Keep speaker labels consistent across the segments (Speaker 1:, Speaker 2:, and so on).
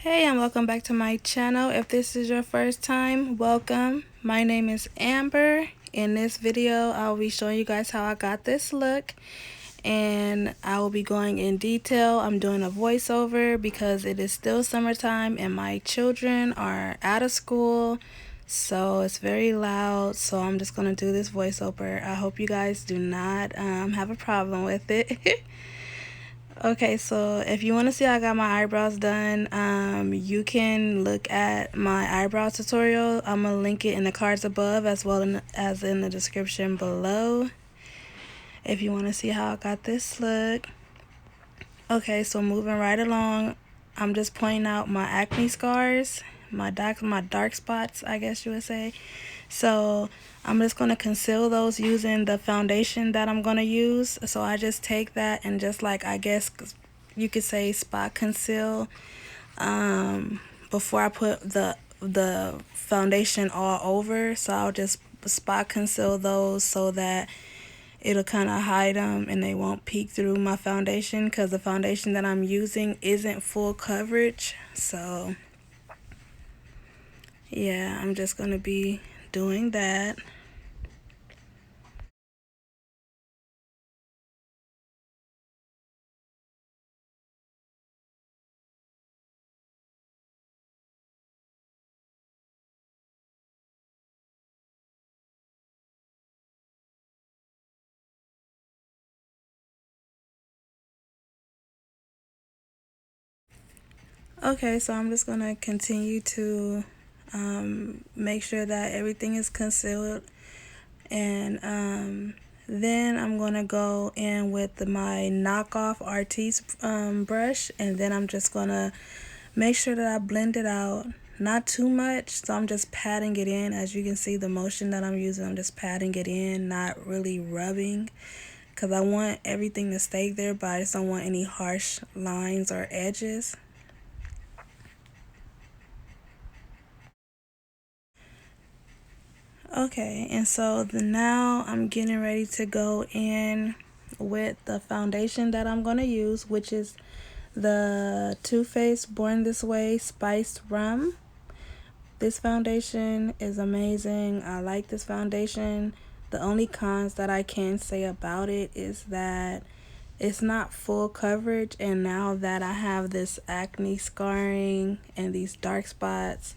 Speaker 1: Hey, and welcome back to my channel. If this is your first time, welcome. My name is Amber. In this video, I will be showing you guys how I got this look, and I will be going in detail. I'm doing a voiceover because it is still summertime and my children are out of school, so it's very loud. So I'm just going to do this voiceover. I hope you guys do not have a problem with it. Okay, so if you want to see how I got my eyebrows done, you can look at my eyebrow tutorial. I'm going to link it in the cards above as well as in the description below if you want to see how I got this look. Okay, so moving right along, I'm just pointing out my acne scars, my dark spots, I guess you would say. So I'm just going to conceal those using the foundation that I'm going to use. So I just take that and just, like, I guess you could say spot conceal before I put the foundation all over. So I'll just spot conceal those so that it'll kind of hide them and they won't peek through my foundation, because the foundation that I'm using isn't full coverage. So yeah, I'm just going to be doing that. Okay, so I'm just going to continue to make sure that everything is concealed, and then I'm going to go in with my knockoff Artiste brush, and then I'm just going to make sure that I blend it out. Not too much, so I'm just patting it in. As you can see, the motion that I'm using, I'm just patting it in, not really rubbing, because I want everything to stay there, but I just don't want any harsh lines or edges. Okay, and so now I'm getting ready to go in with the foundation that I'm going to use, which is the Too Faced Born This Way Spiced Rum. This foundation is amazing. I like this foundation. The only cons that I can say about it is that it's not full coverage, and now that I have this acne scarring and these dark spots,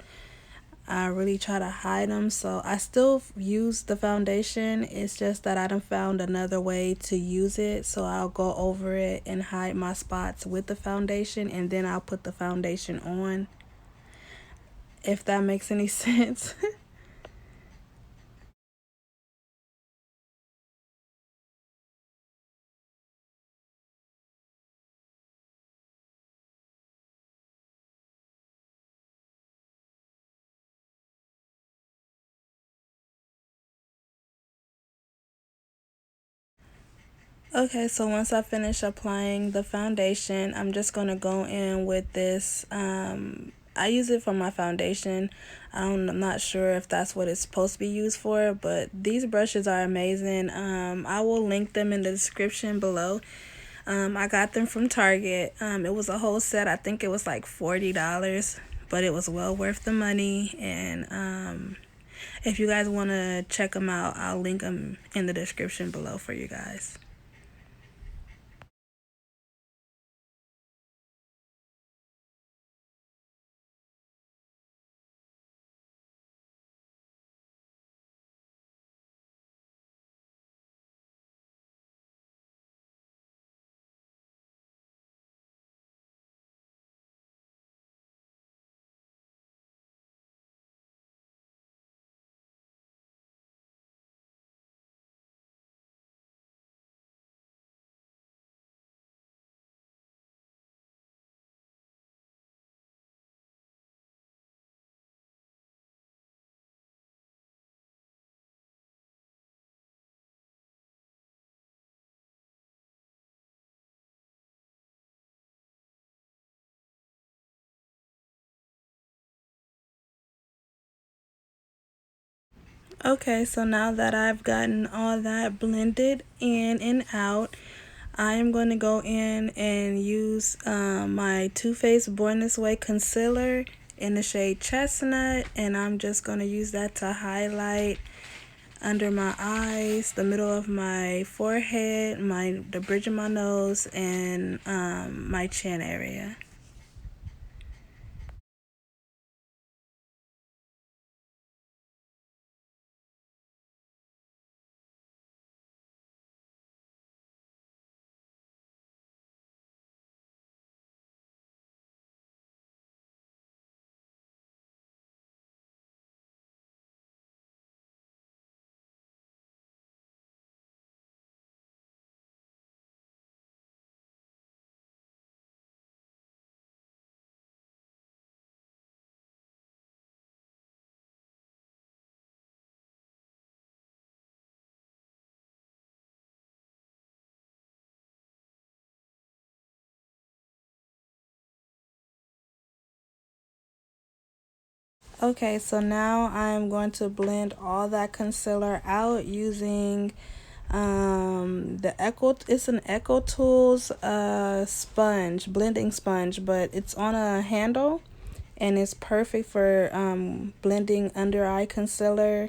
Speaker 1: I really try to hide them. So I still use the foundation. It's just that I done found another way to use it. So I'll go over it and hide my spots with the foundation, and then I'll put the foundation on, if that makes any sense. Okay, so once I finish applying the foundation, I'm just going to go in with this. I use it for my foundation. I'm not sure if that's what it's supposed to be used for, but these brushes are amazing. I will link them in the description below. I got them from Target. It was a whole set. I think it was like $40, but it was well worth the money. And if you guys want to check them out, I'll link them in the description below for you guys. Okay, so now that I've gotten all that blended in and out, I am going to go in and use my Too Faced Born This Way concealer in the shade Chestnut, and I'm just going to use that to highlight under my eyes, the middle of my forehead, the bridge of my nose, and my chin area. Okay, so now I'm going to blend all that concealer out using it's an Echo Tools sponge, blending sponge, but it's on a handle and it's perfect for blending under eye concealer.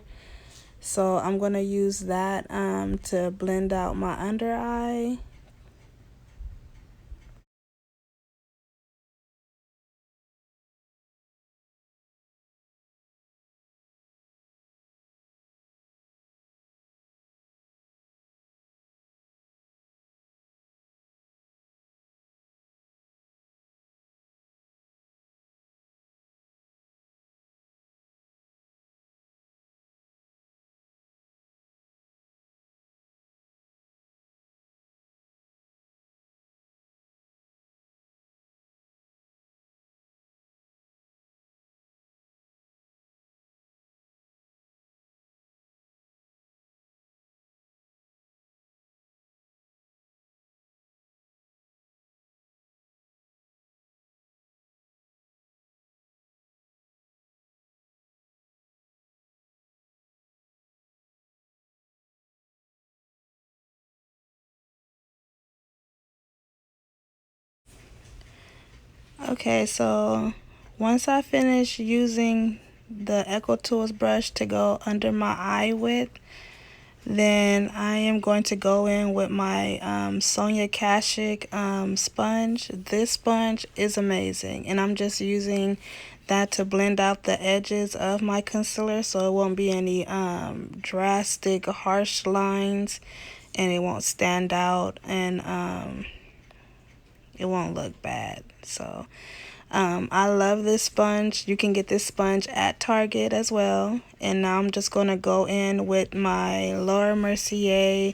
Speaker 1: So I'm going to use that to blend out my under eye. Okay, so once I finish using the Echo Tools brush to go under my eye with, then I am going to go in with my Sonia Kashuk sponge. This sponge is amazing, and I'm just using that to blend out the edges of my concealer so it won't be any drastic, harsh lines, and it won't stand out, and it won't look bad. So I love this sponge. You can get this sponge at Target as well. And now I'm just going to go in with my Laura Mercier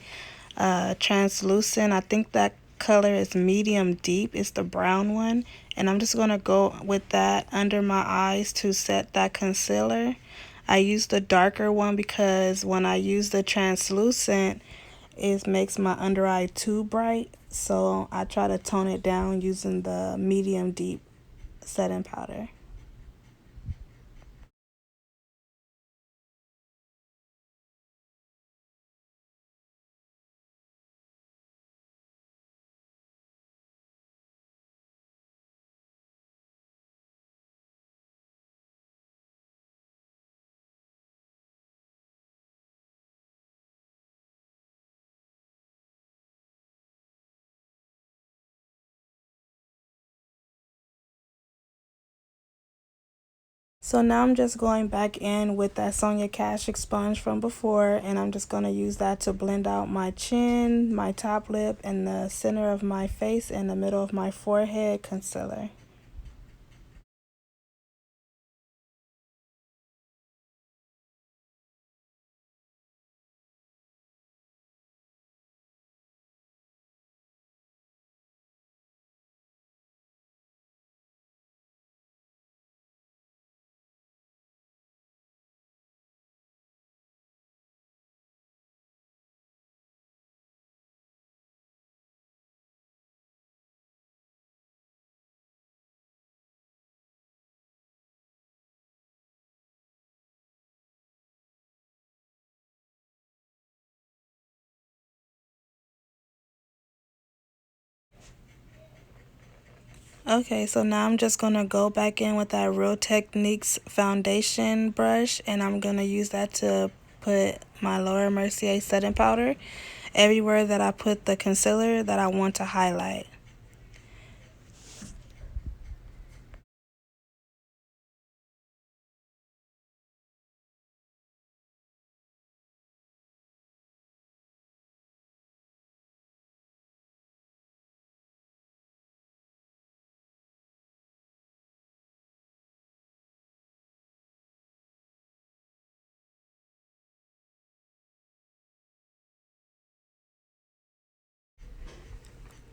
Speaker 1: translucent. I think that color is medium deep. It's the brown one. And I'm just going to go with that under my eyes to set that concealer. I use the darker one because when I use the translucent, it makes my under eye too bright. So I try to tone it down using the medium deep setting powder. So now I'm just going back in with that Sonia Kashuk sponge from before, and I'm just going to use that to blend out my chin, my top lip, and the center of my face and the middle of my forehead concealer. Okay, so now I'm just going to go back in with that Real Techniques foundation brush, and I'm going to use that to put my lower Mercier setting powder everywhere that I put the concealer that I want to highlight.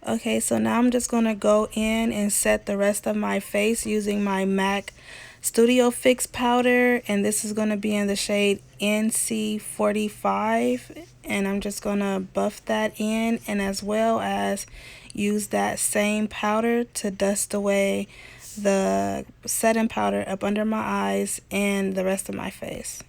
Speaker 1: Okay, so now I'm just going to go in and set the rest of my face using my MAC Studio Fix powder, and this is going to be in the shade NC45, and I'm just going to buff that in, and as well as use that same powder to dust away the setting powder up under my eyes and the rest of my face.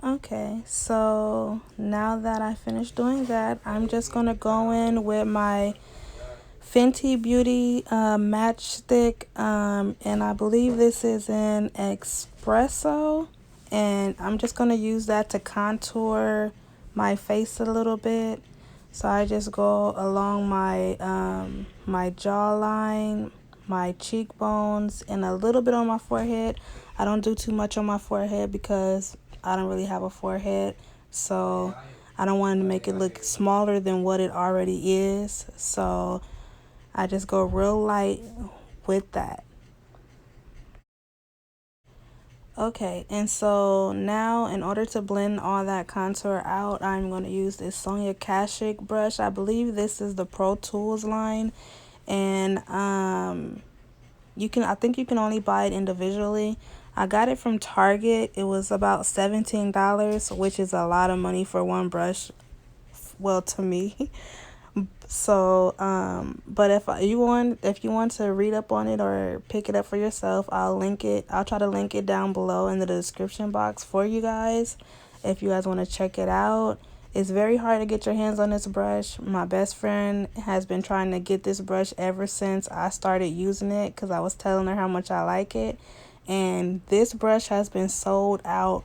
Speaker 1: Okay, so now that I finished doing that, I'm just gonna go in with my Fenty Beauty Matchstik, and I believe this is in Espresso, and I'm just gonna use that to contour my face a little bit. So I just go along my jawline, my cheekbones, and a little bit on my forehead. I don't do too much on my forehead because I don't really have a forehead, so I don't want to make it look smaller than what it already is. So I just go real light with that. Okay, and so now in order to blend all that contour out, I'm going to use this Sonia Kashuk brush. I believe this is the Pro Tools line, and I think you can only buy it individually. I got it from Target. It was about $17, which is a lot of money for one brush. Well, to me. So, but if you want to read up on it or pick it up for yourself, I'll link it. I'll try to link it down below in the description box for you guys if you guys want to check it out. It's very hard to get your hands on this brush. My best friend has been trying to get this brush ever since I started using it because I was telling her how much I like it. And this brush has been sold out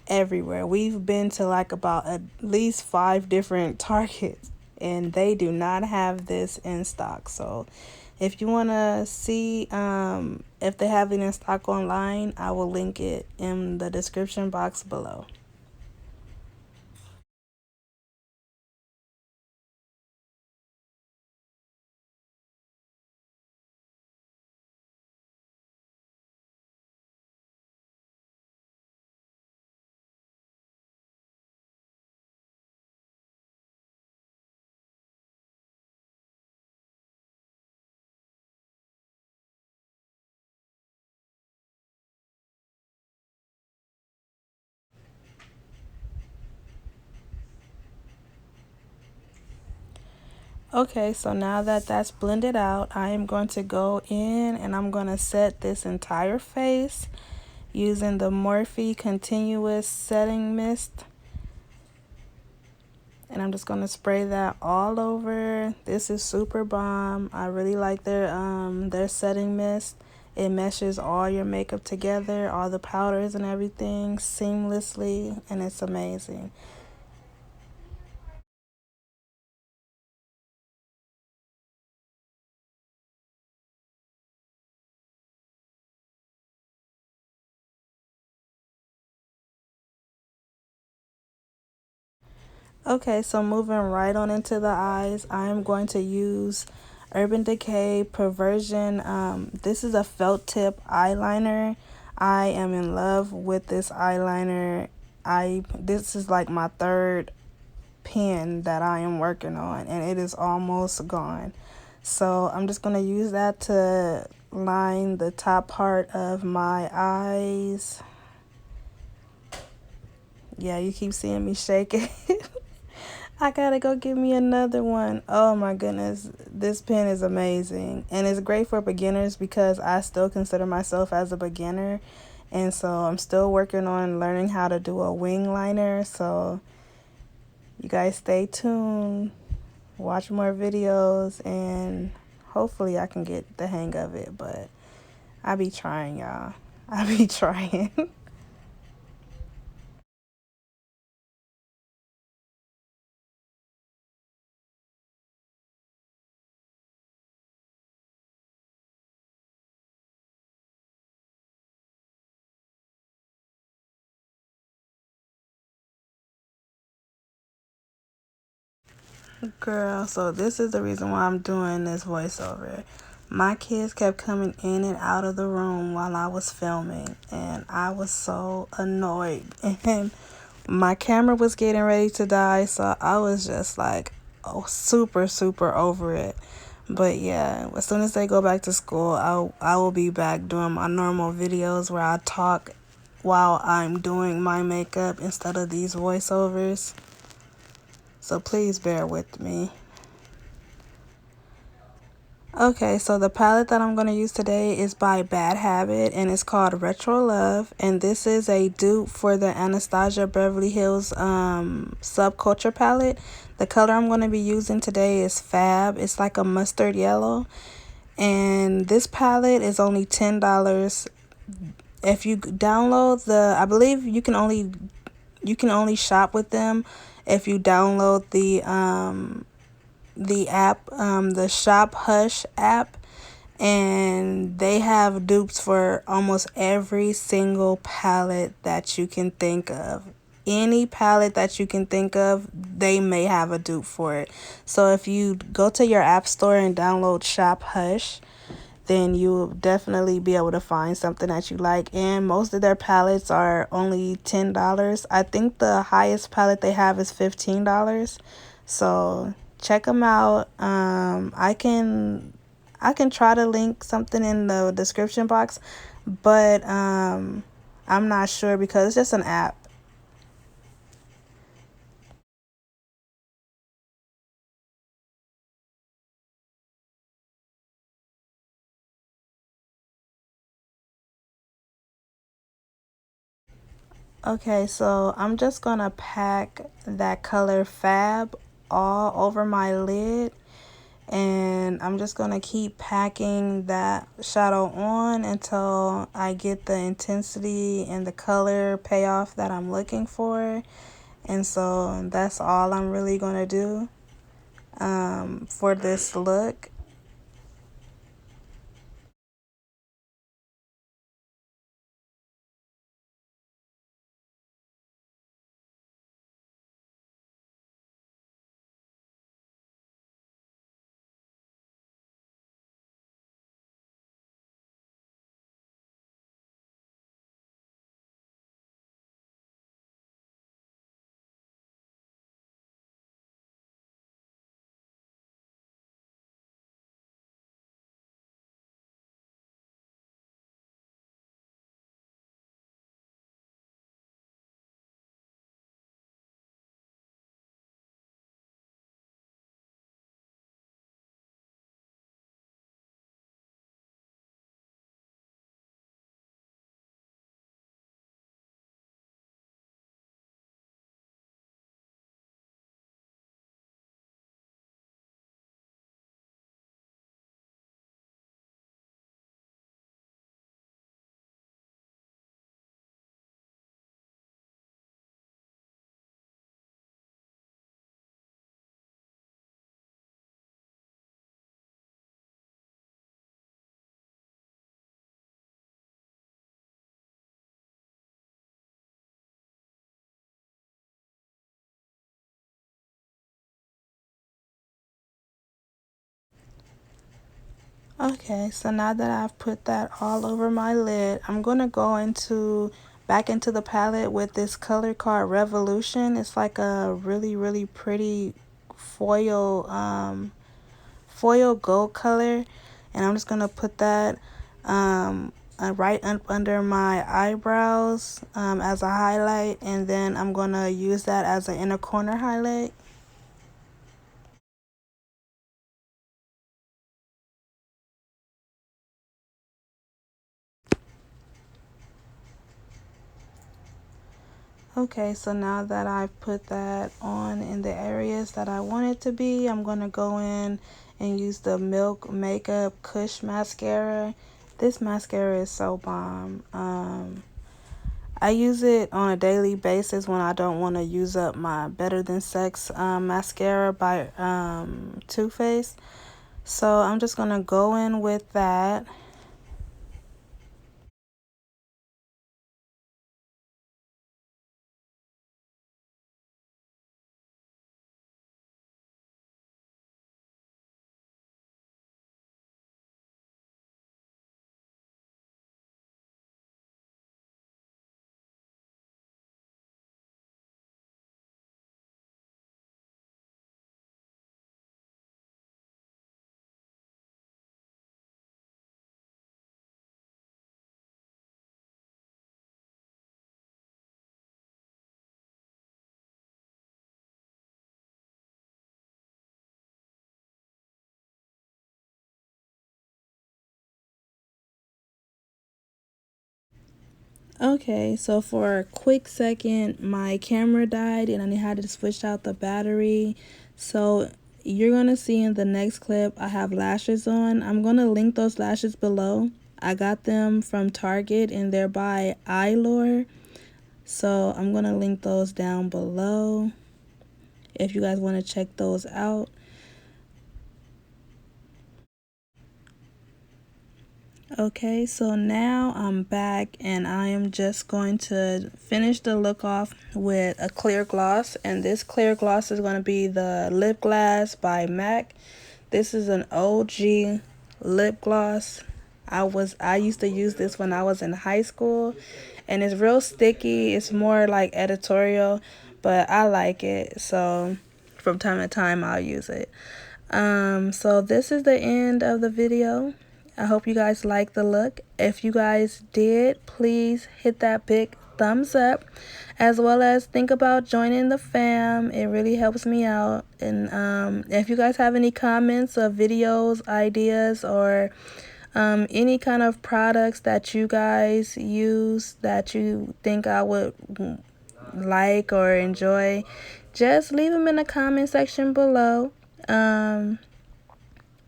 Speaker 1: everywhere. We've been to like about at least 5 different Targets, and they do not have this in stock. So if you want to see if they have it in stock online, I will link it in the description box below. Okay, so now that that's blended out, I am going to go in and I'm going to set this entire face using the Morphe Continuous Setting Mist. And I'm just going to spray that all over. This is super bomb. I really like their setting mist. It meshes all your makeup together, all the powders and everything seamlessly, and it's amazing. Okay, so moving right on into the eyes, I am going to use Urban Decay Perversion. This is a felt tip eyeliner. I am in love with this eyeliner. This is like my third pen that I am working on, and it is almost gone. So I'm just going to use that to line the top part of my eyes. Yeah, you keep seeing me shake it. I gotta go get me another one. Oh my goodness, this pen is amazing. And it's great for beginners because I still consider myself as a beginner. And so I'm still working on learning how to do a wing liner. So you guys stay tuned, watch more videos, and hopefully I can get the hang of it. But I be trying, y'all. I be trying. Girl, so this is the reason why I'm doing this voiceover. My kids kept coming in and out of the room while I was filming, and I was so annoyed. And my camera was getting ready to die, so I was just like, oh, super, super over it. But yeah, as soon as they go back to school, I will be back doing my normal videos where I talk while I'm doing my makeup instead of these voiceovers. So please bear with me. Okay, so the palette that I'm going to use today is by Bad Habit, and it's called Retro Love, and this is a dupe for the Anastasia Beverly Hills Subculture palette. The color I'm going to be using today is Fab. It's like a mustard yellow, and this palette is only $10. If you download I believe you can only shop with them if you download the app, the Shop Hush app, and they have dupes for almost every single palette that you can think of. Any palette that you can think of, they may have a dupe for it. So if you go to your app store and download Shop Hush, then you will definitely be able to find something that you like. And most of their palettes are only $10. I think the highest palette they have is $15. So check them out. I can try to link something in the description box, but I'm not sure because it's just an app. Okay, so I'm just gonna pack that color Fab all over my lid, and I'm just gonna keep packing that shadow on until I get the intensity and the color payoff that I'm looking for. And so that's all I'm really gonna do for this look. Okay, so now that I've put that all over my lid, I'm gonna go back into the palette with this color called Revolution. It's like a really pretty foil foil gold color, and I'm just gonna put that right up under my eyebrows as a highlight, and then I'm gonna use that as an inner corner highlight. Okay, so now that I've put that on in the areas that I want it to be, I'm going to go in and use the Milk Makeup Kush Mascara. This mascara is so bomb. I use it on a daily basis when I don't want to use up my Better Than Sex mascara by Too Faced. So I'm just going to go in with that. Okay, so for a quick second, my camera died and I had to switch out the battery. So you're going to see in the next clip, I have lashes on. I'm going to link those lashes below. I got them from Target and they're by EyeLure. So I'm going to link those down below if you guys want to check those out. Okay, so now I'm back and I am just going to finish the look off with a clear gloss, and this clear gloss is going to be the Lip Glass by MAC. This is an OG lip gloss. I used to use this when I was in high school, and it's real sticky. It's more like editorial, but I like it, so from time to time I'll use it. So this is the end of the video. I hope you guys like the look. If you guys did, please hit that big thumbs up, as well as think about joining the fam. It really helps me out. And if you guys have any comments or videos, ideas, or any kind of products that you guys use that you think I would like or enjoy, just leave them in the comment section below.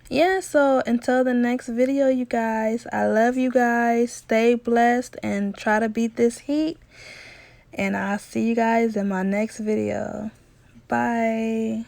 Speaker 1: Yeah, so until the next video, you guys, I love you guys. Stay blessed and try to beat this heat. And I'll see you guys in my next video. Bye.